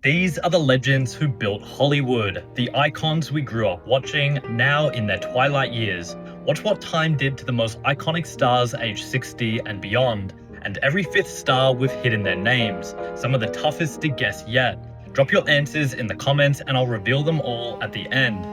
These are the legends who built Hollywood, the icons we grew up watching, now in their twilight years. Watch what time did to the most iconic stars aged 60 and beyond, and every fifth star with hidden their names, some of the toughest to guess yet. Drop your answers in the comments and I'll reveal them all at the end.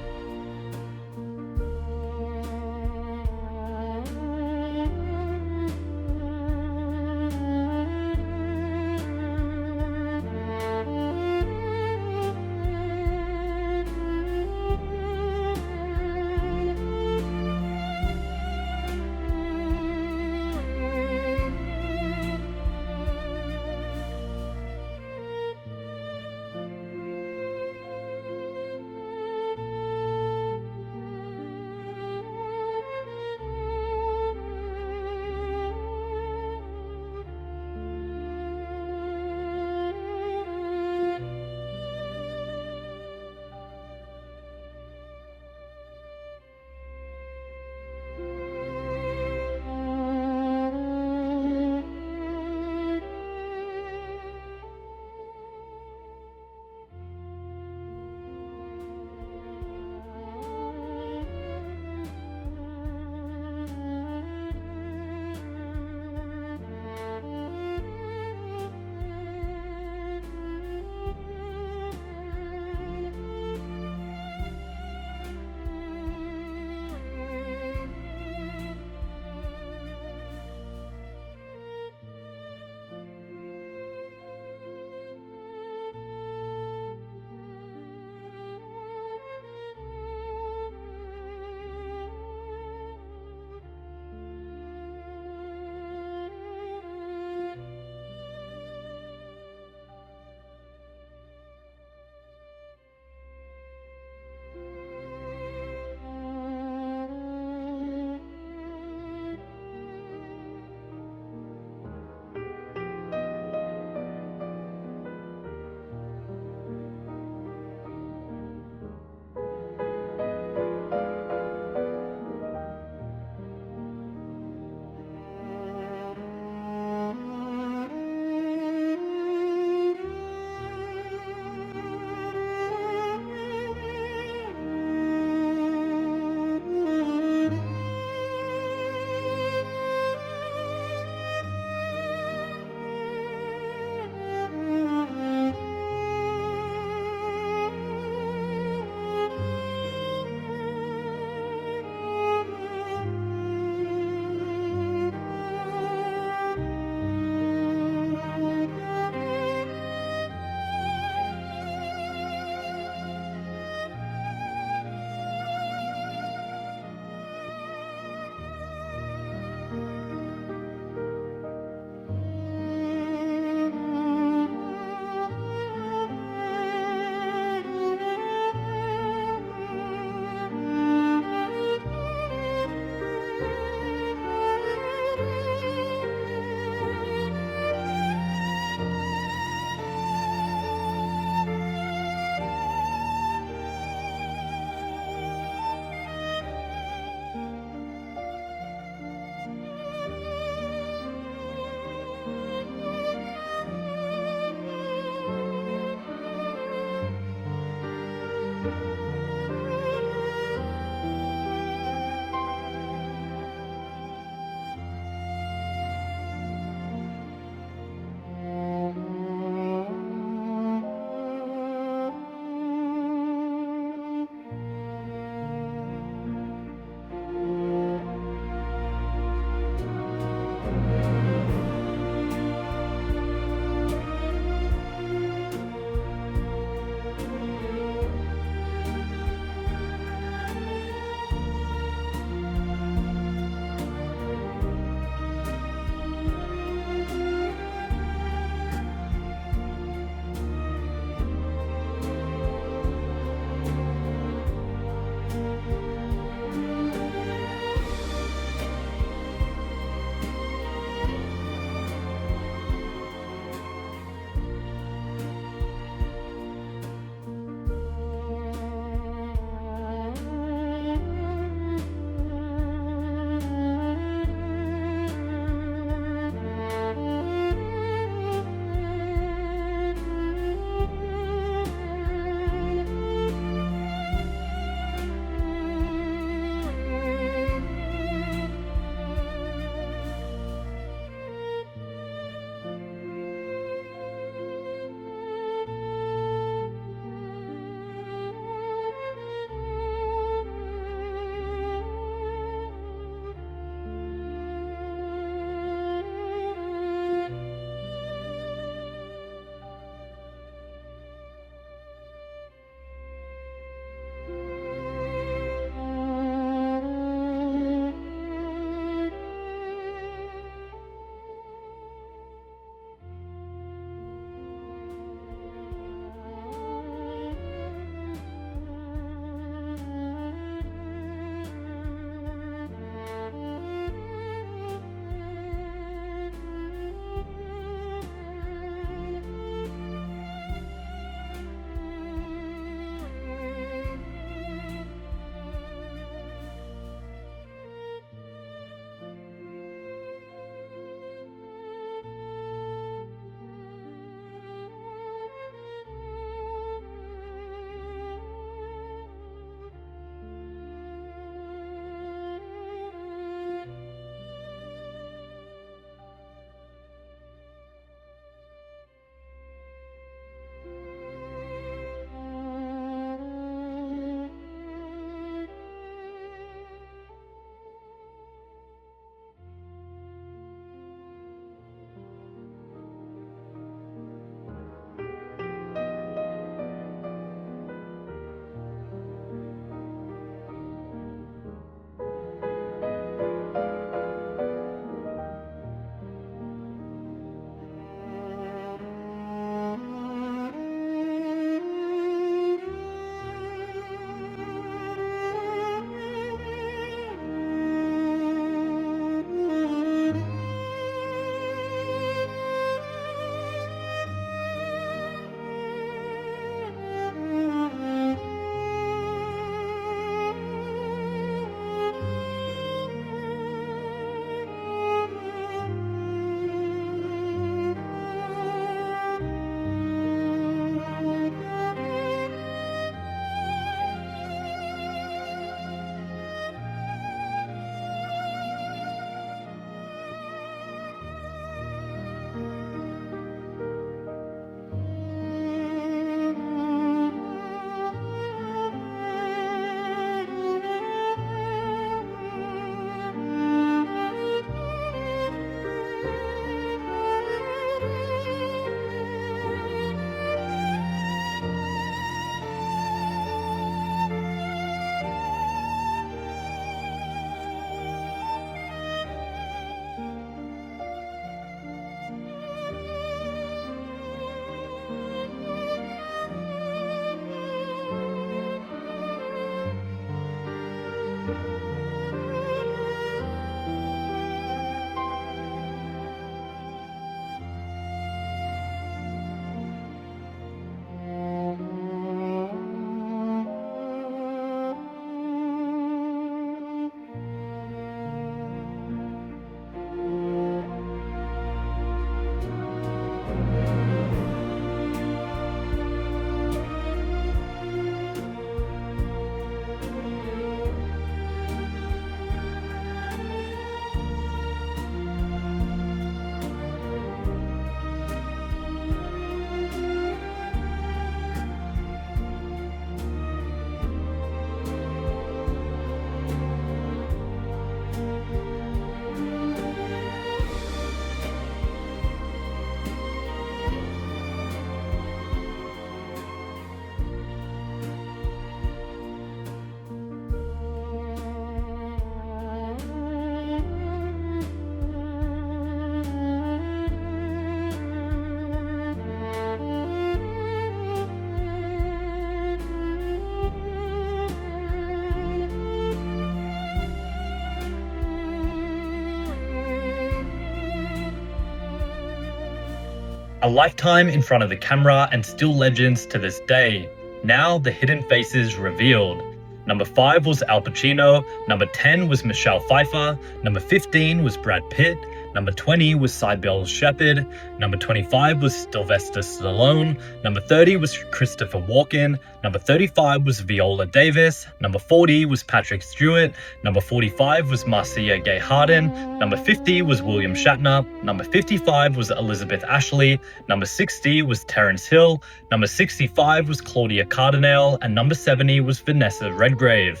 A lifetime in front of the camera and still legends to this day. Now the hidden faces revealed. Number 5 was Al Pacino, number 10 was Michelle Pfeiffer, number 15 was Brad Pitt, number 20 was Sybil Shepherd, number 25 was Sylvester Stallone, number 30 was Christopher Walken, number 35 was Viola Davis, number 40 was Patrick Stewart, number 45 was Marcia Gay Harden, number 50 was William Shatner, number 55 was Elizabeth Ashley, number 60 was Terence Hill, number 65 was Claudia Cardinale, and number 70 was Vanessa Redgrave.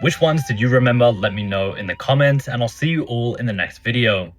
Which ones did you remember? Let me know in the comments, and I'll see you all in the next video.